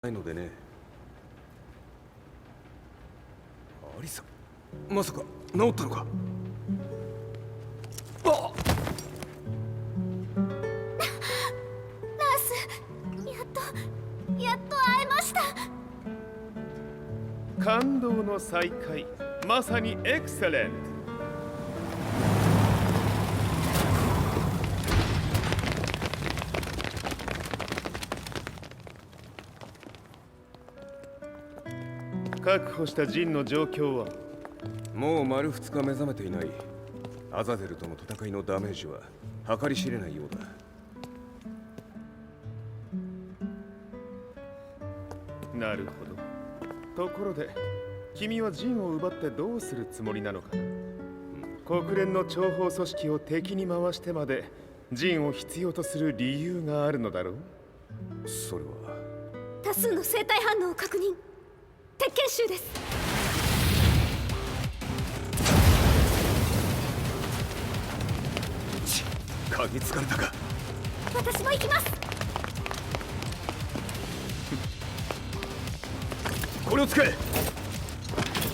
ないのでね。アリサ、まさか治ったのか。あっ、ナース、やっと会えました。感動の再会、まさにエクセレント。確保したジンの状況は？もう丸2日目覚めていない。アザゼルとの戦いのダメージは計り知れないようだ。なるほど。ところで君はジンを奪ってどうするつもりなのかな。国連の諜報組織を敵に回してまでジンを必要とする理由があるのだろう。それは多数の生体反応を確認。鉄拳衆です。嗅ぎつかれたか。私も行きます。これを使え。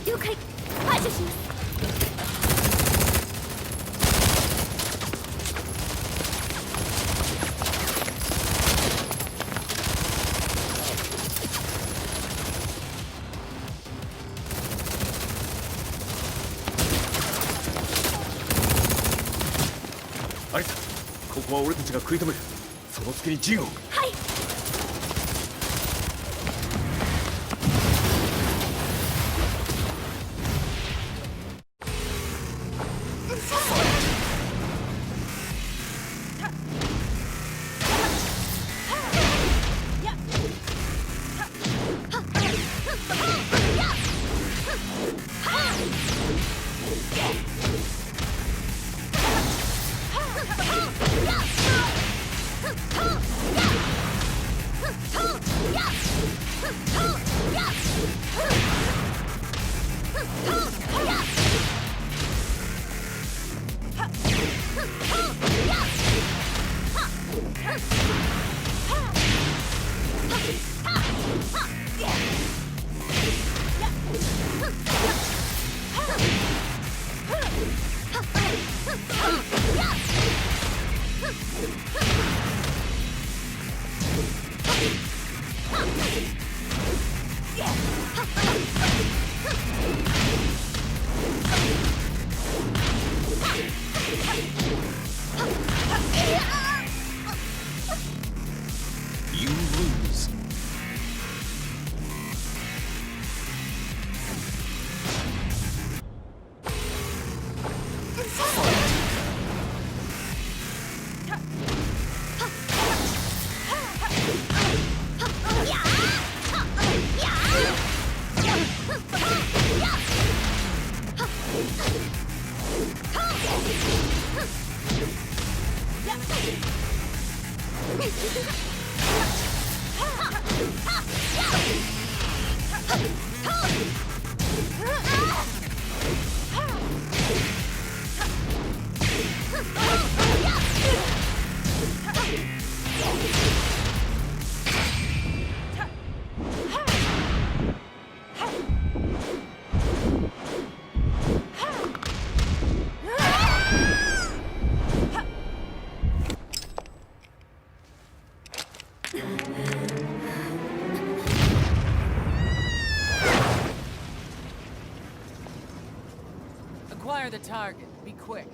了解。排除します。アリサ、ここは俺たちが食い止める。その隙にジンを。はい。You lose. Acquire the target. Be quick.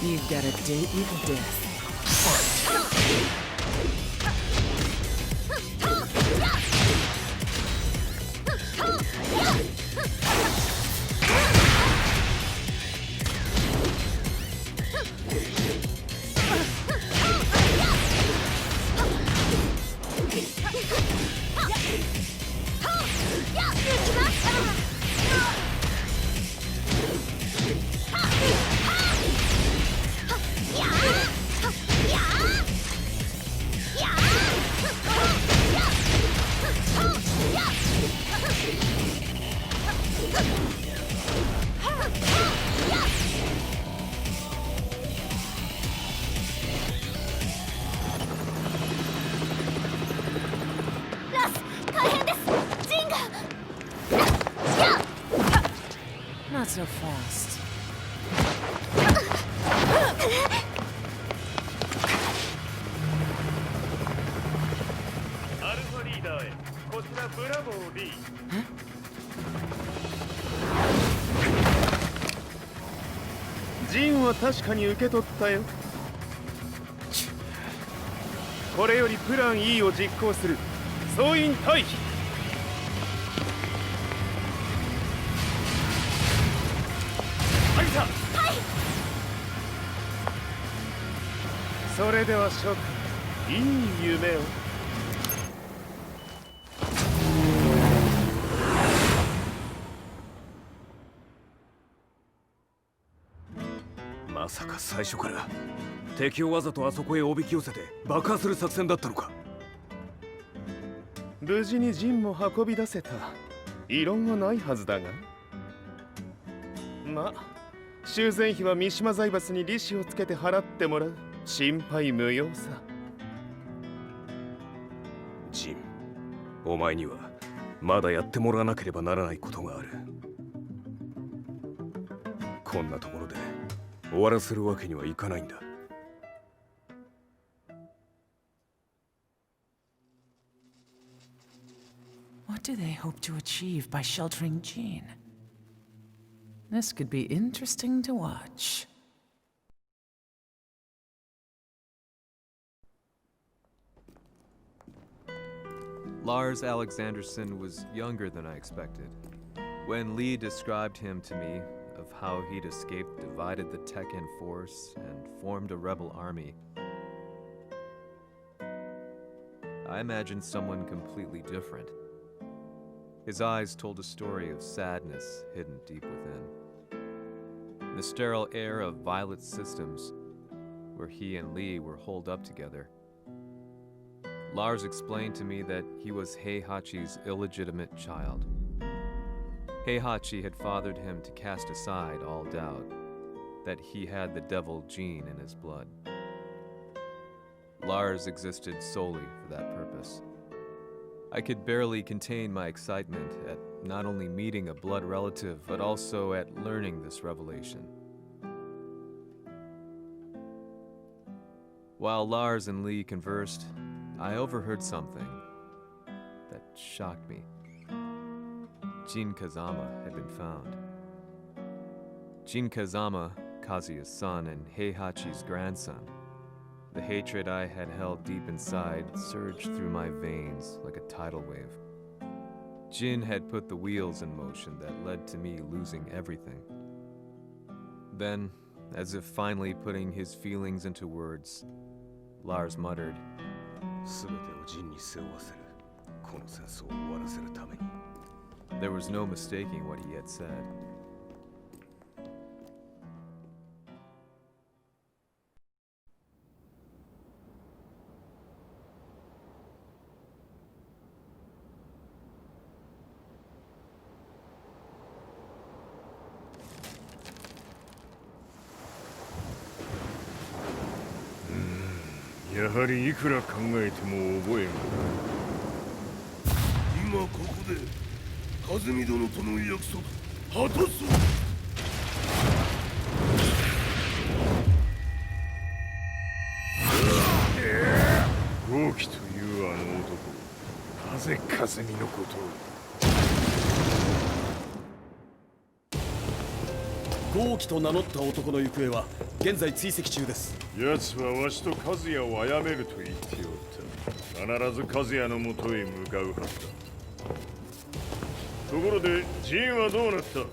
You've got a date with death. Not so fast. アルファリーダーへこちらブラボー D。 ジンは確かに受け取ったよ。これよりプラン E を実行する。総員退避。はいそれでは諸君、いい夢を。まさか最初から敵をわざとあそこへおびき寄せて爆破する作戦だったのか。無事にジンも運び出せた。異論はないはずだが。まあ修繕費は三島財閥に利子をつけて払ってもらう。心配無用さ。ジン、お前にはまだやってもらわなければならないことがある。こんなところで終わらせるわけにはいかないんだ。What do they hope to achieve by sheltering Jean? This could be interesting to watch. Lars Alexanderson was younger than I expected. When Lee described him to me, of how he'd escaped, divided the Tekken force, and formed a rebel army, I imagined someone completely different. His eyes told a story of sadness hidden deep within. In the sterile air of Violet Systems, where he and Lee were holed up together, Lars explained to me that he was Heihachi's illegitimate child. Heihachi had fathered him to cast aside all doubt that he had the devil gene in his blood. Lars existed solely for that purpose. I could barely contain my excitement at not only meeting a blood relative, but also at learning this revelation. While Lars and Lee conversed, I overheard something that shocked me. Jin Kazama had been found. Jin Kazama, Kazuya's son and Heihachi's grandson. The hatred I had held deep inside surged through my veins like a tidal wave. Jin had put the wheels in motion that led to me losing everything. Then, as if finally putting his feelings into words, Lars muttered, 全てをジンに背負わせる。この戦争を終わらせるために。 There was no mistaking what he had said. やはりいくら考えても覚えんが。今ここで和美殿との約束果たそう。豪輝というあの男、なぜ和美のことを。豪輝と名乗った男の行方は現在追跡中です。奴はわしと和也を殺めると言っておった。必ず和也のもとへ向かうはずだ。ところでジンはどうなった？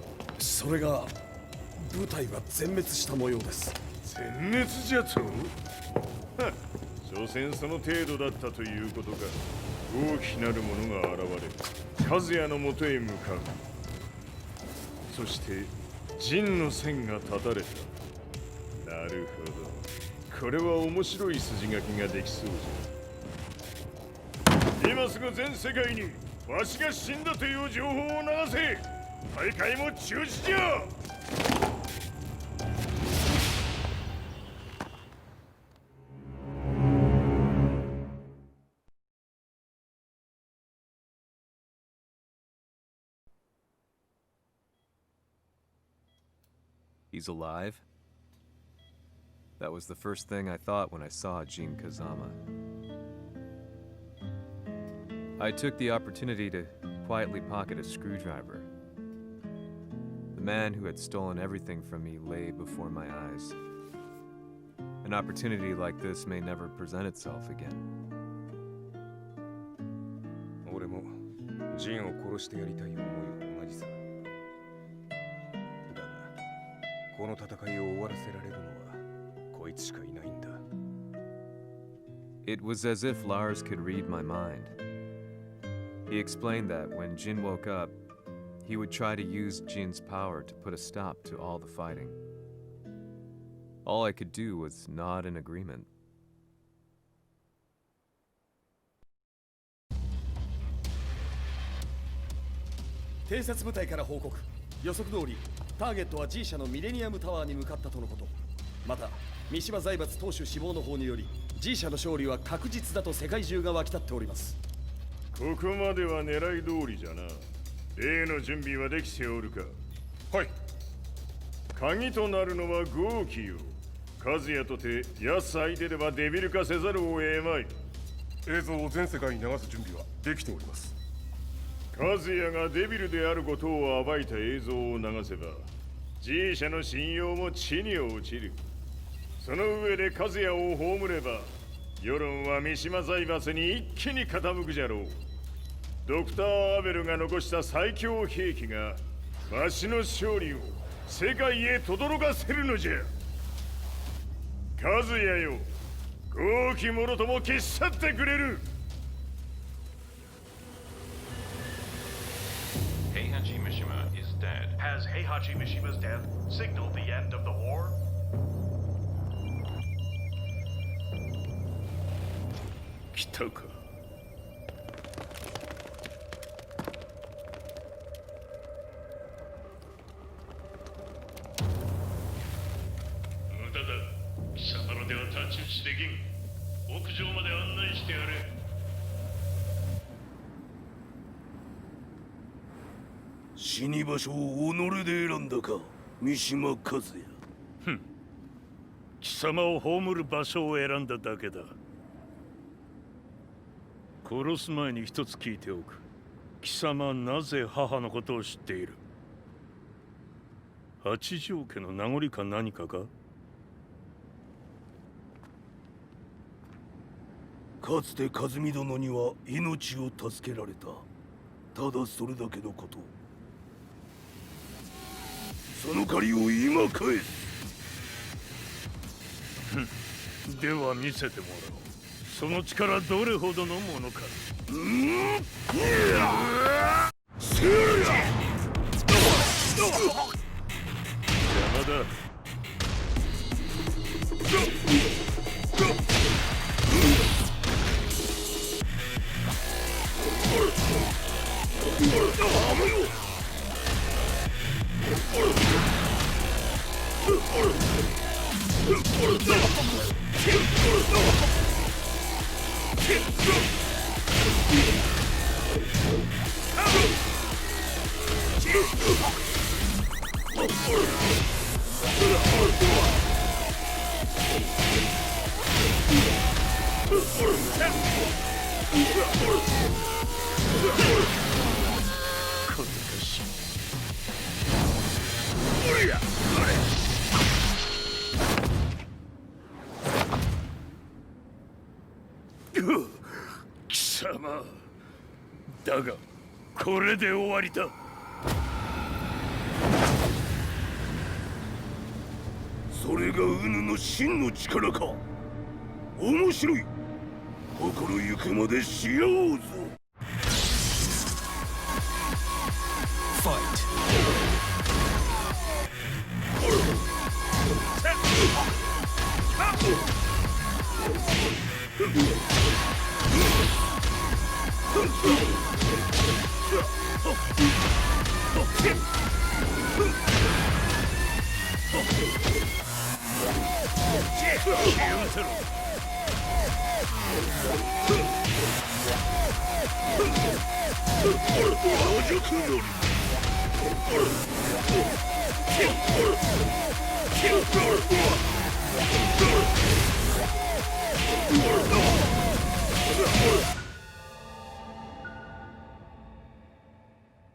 それが部隊は全滅した模様です。全滅じゃと？はっ、所詮その程度だったということか。大きなる者が現れ和也のもとへ向かう。そして陣の線が断たれた。なるほど、これは面白い筋書きができそうじゃ。今すぐ全世界にわしが死んだという情報を流せ。大会も中止じゃ。He's alive? That was the first thing I thought when I saw Jin Kazama. I took the opportunity to quietly pocket a screwdriver. The man who had stolen everything from me lay before my eyes. An opportunity like this may never present itself again. 俺もジンを殺してやりたい思いは同じさ。だがこの戦いを終わらせられるのはこいつしかいないんだ。It was as if Lars could read my mind. He explained that when Jin woke up, he would try to use Jin's power to put a stop to all the fighting. All I could do was nod in agreement. 偵察部隊から報告。予測通りターゲットは G 社のミレニアムタワーに向かったとのこと。また三島財閥当主死亡の方により G 社の勝利は確実だと世界中が沸き立っております。ここまでは狙い通りじゃな。例の準備はできておるか？はい。鍵となるのは豪輝よ。和也とて奴相手ではデビル化せざるを得まい。映像を全世界に流す準備はできております。和也がデビルであることを暴いた映像を流せば G 社の信用も地に落ちる。その上で和也を葬れば世論は三島財閥に一気に傾くじゃろう。ドクター・アベルが残した最強兵器がわしの勝利を世界へ轟かせるのじゃ。和也よ、豪輝者とも消し去ってくれる。Heihachi Mishima is dead. Has Heihachi Mishima's death signaled the end of the war? 来たか。無駄だ。貴様らでは太刀打ちできん。屋上まで案内してやれ。死に場所を己で選んだか、三島和也。貴様を葬る場所を選んだだけだ。殺す前に一つ聞いておく。貴様なぜ母のことを知っている？八条家の名残か何かか？かつて和美殿には命を助けられた。ただそれだけのこと。その借りを今返す。では見せてもらおう。その力どれほどのものか。邪魔だ。貴様だがこれで終わりだ。それがウヌの真の力か。面白い。心ゆくまでしようぞ。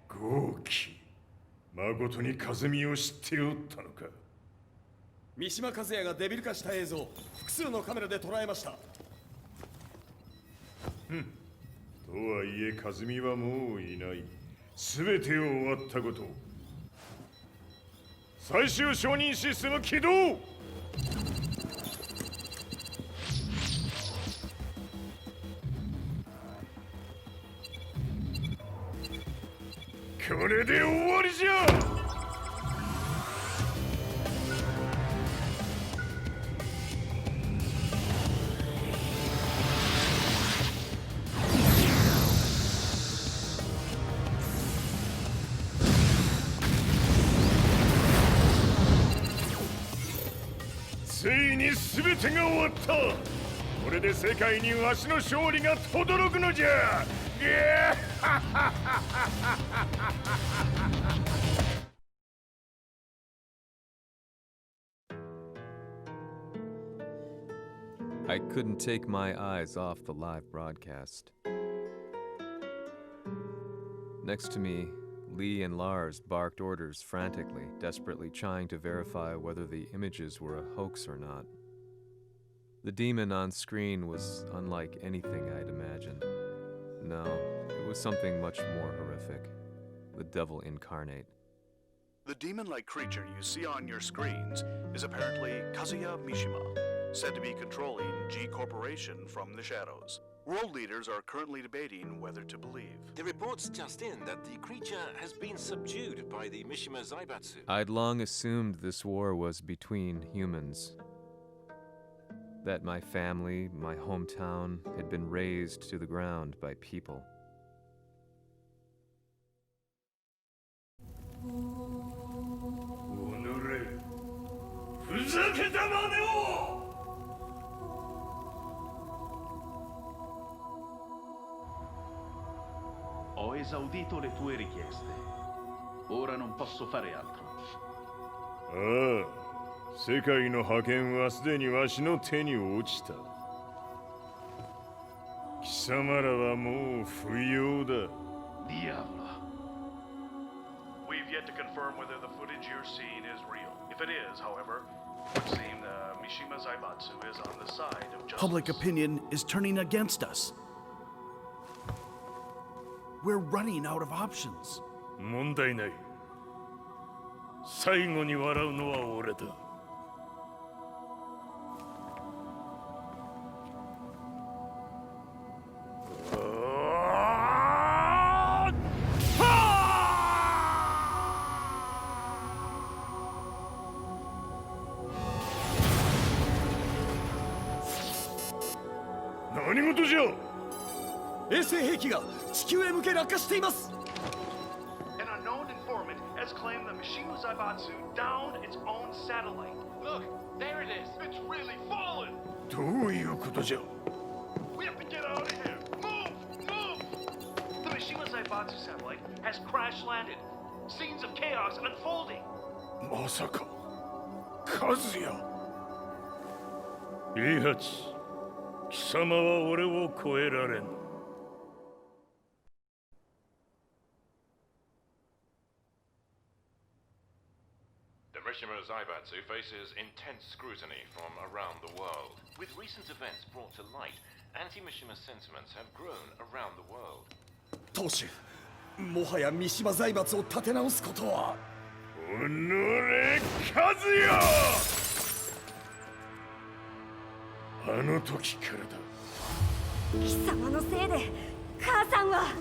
豪輝、まことに風見を知っておったのか。三島和也がデビル化した映像、複数のカメラで捉えました。とはいえ風見はもういない。全てを終わったこと。最終承認システム起動。これで終わりじゃ。ついに全てが終わった。これで世界にわしの勝利が轟くのじゃ。I couldn't take my eyes off the live broadcast. Next to me, Lee and Lars barked orders frantically, desperately trying to verify whether the images were a hoax or not. The demon on screen was unlike anything I'd imagined. No, it was something much more horrific. The devil incarnate. The demon-like creature you see on your screens is apparently Kazuya Mishima, said to be controlling G Corporation from the shadows. World leaders are currently debating whether to believe. The reports just in that the creature has been subdued by the Mishima Zaibatsu. I'd long assumed this war was between humans. That my family, my hometown, had been razed to the ground by people. Ho esaudito le tue richieste. Ora non posso fare altro. 世界の覇権はすでにわしの手に落ちた。貴様らはもう不要だ。Diavolo. We've yet to confirm whether the footage you're seeing is real. If it is, however, it would seem Mishima Zaibatsu is on the side of justice. Public opinion is turning against us. We're running out of options. 問題ない。最後に笑うのは俺だ。何事じゃ。衛星兵器が地球へ向け落下しています。An unknown informant has claimed the Mishima Zaibatsu downed its own satellite. Look, there it is. It's really fallen. どういうことじゃ。We have to get out of Mishima Zaibatsu satellite has crash landed. Scenes of chaos unfolding. まさか和也。いいはち、貴様は俺を超えられん。The Mishima Zaibatsu faces intense scrutiny from around the world. With recent events brought to light, anti-Mishima sentiments have grown around the world. 当主、もはや三島財閥を立て直すことは。おのれ、和也。あの時からだ。貴様のせいで母さんは。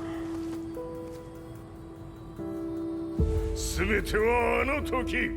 全てはあの時。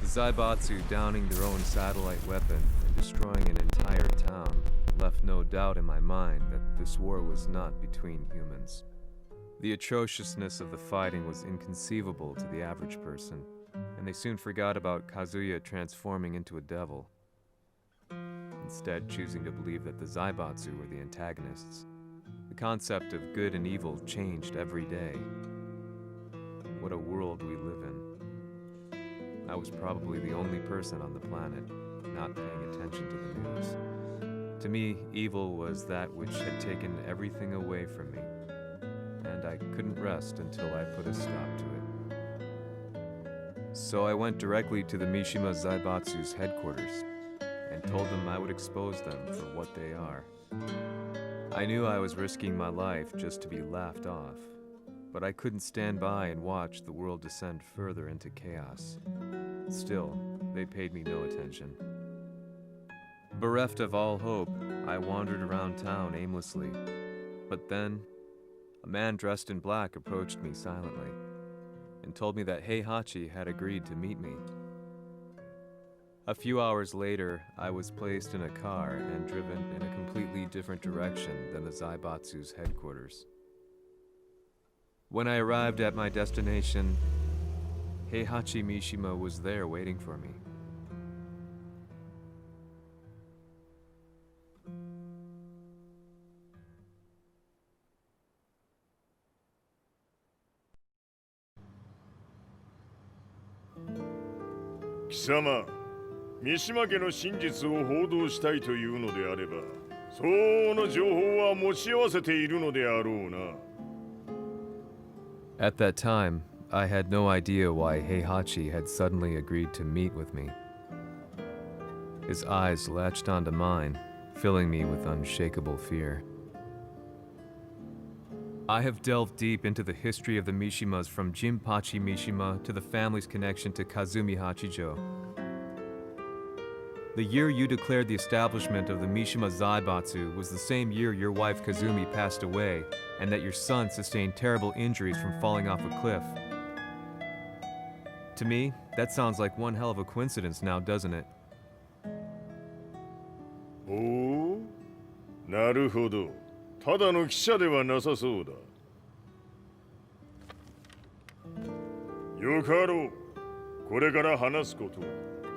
The Zaibatsu downing their own satellite weapon and destroying an entire town left no doubt in my mind that this war was not between humans. The atrociousness of the fighting was inconceivable to the average person, and they soon forgot about Kazuya transforming into a devil, instead choosing to believe that the Zaibatsu were the antagonists. The concept of good and evil changed every day. What a world we live in. I was probably the only person on the planet not paying attention to the news. To me, evil was that which had taken everything away from me, and I couldn't rest until I put a stop to it. So I went directly to the Mishima Zaibatsu's headquarters and told them I would expose them for what they are. I knew I was risking my life just to be laughed off, but I couldn't stand by and watch the world descend further into chaos. Still, they paid me no attention. Bereft of all hope, I wandered around town aimlessly. But then, a man dressed in black approached me silently and told me that Heihachi had agreed to meet me. A few hours later, I was placed in a car and driven in a completely different direction than the Zaibatsu's headquarters. When I arrived at my destination, Heihachi Mishima was there waiting for me. Kisama, 三島家の真実を報道したいというのであれば、相応の情報は持ち合わせているのであろうな。At that time, I had no idea why Heihachi had suddenly agreed to meet with me. His eyes latched onto mine, filling me with unshakable fear. I have delved deep into the history of the Mishimas from Jinpachi Mishima to the family's connection to Kazumi Hachijo. The year you declared the establishment of the Mishima Zaibatsu was the same year your wife Kazumi passed away, and that your son sustained terrible injuries from falling off a cliff. To me, that sounds like one hell of a coincidence now, doesn't it? おお、なるほど。ただの記者ではなさそうだ。よかろう。これから話すこと、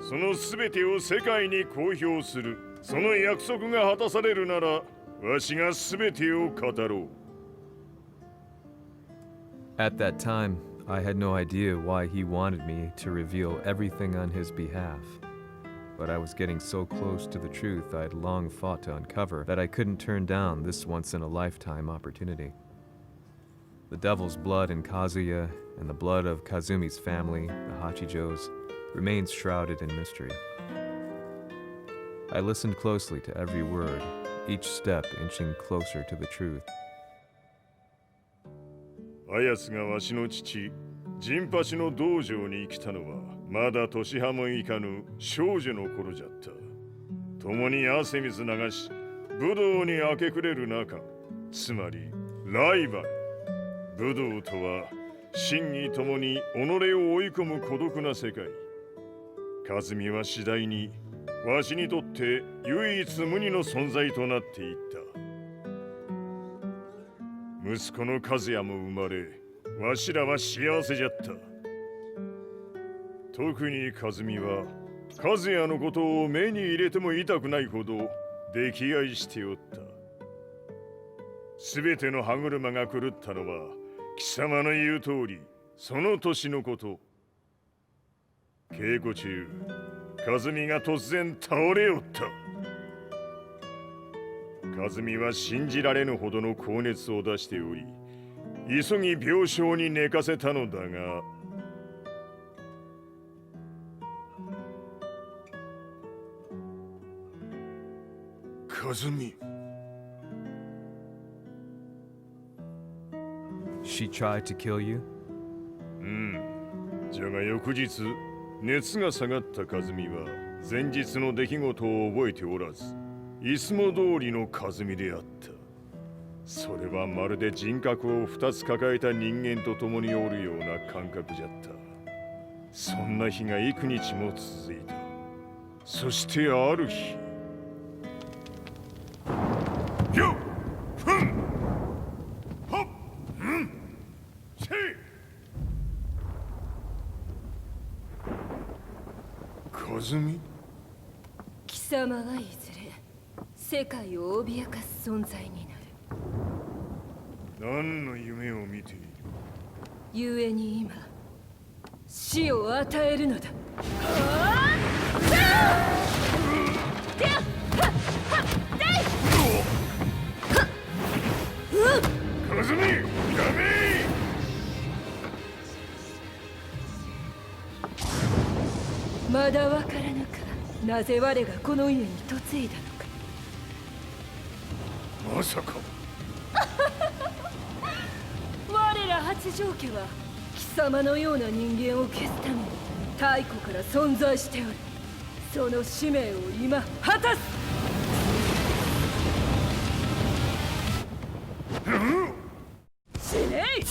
そのすべてを世界に公表する。その約束が果たされるなら、わしがすべてを語ろう。At that time, I had no idea why he wanted me to reveal everything on his behalf. But I was getting so close to the truth I'd long fought to uncover that I couldn't turn down this once-in-a-lifetime opportunity. The devil's blood in Kazuya and the blood of Kazumi's family, the Hachijos, remains shrouded in mystery. I listened closely to every word, each step inching closer to the truth. あやつがわしの父、ジンパチの道場に来たのは、まだ年端もいかぬ少女の頃じゃった。共に汗水流し、武道に明け暮れる中、つまりライバル。武道とは、真偽ともに己を追い込む孤独な世界。和美は次第に、わしにとって唯一無二の存在となっていった。息子の和也も生まれ、わしらは幸せじゃった。特に和美は和也のことを目に入れても痛くないほど溺愛しておった。すべての歯車が狂ったのは貴様の言う通りその年のこと。稽古中和美が突然倒れおった。和美は信じられぬほどの高熱を出しており、急ぎ病床に寝かせたのだが、和美。She tried to kill you? じゃが翌日、熱が下がった和美は前日の出来事を覚えておらず、いつも通りの和美であった。それはまるで人格を2つ抱えた人間と共におるような感覚じゃった。そんな日が幾日も続いた。そしてある日、よっふんほっせい。和美？貴様はいずれ世界を脅かす存在になる。何の夢を見ている？故に今死を与えるのだ。和美、やめ！まだわからぬか、なぜ我がこの家に嫁いだのか。まさか我ら八丈家は貴様のような人間を消すために太古から存在しておる。その使命を今果たす。死ねい！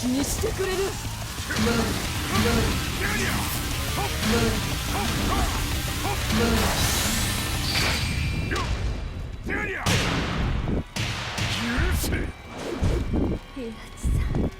気にしてくれる。平八さん、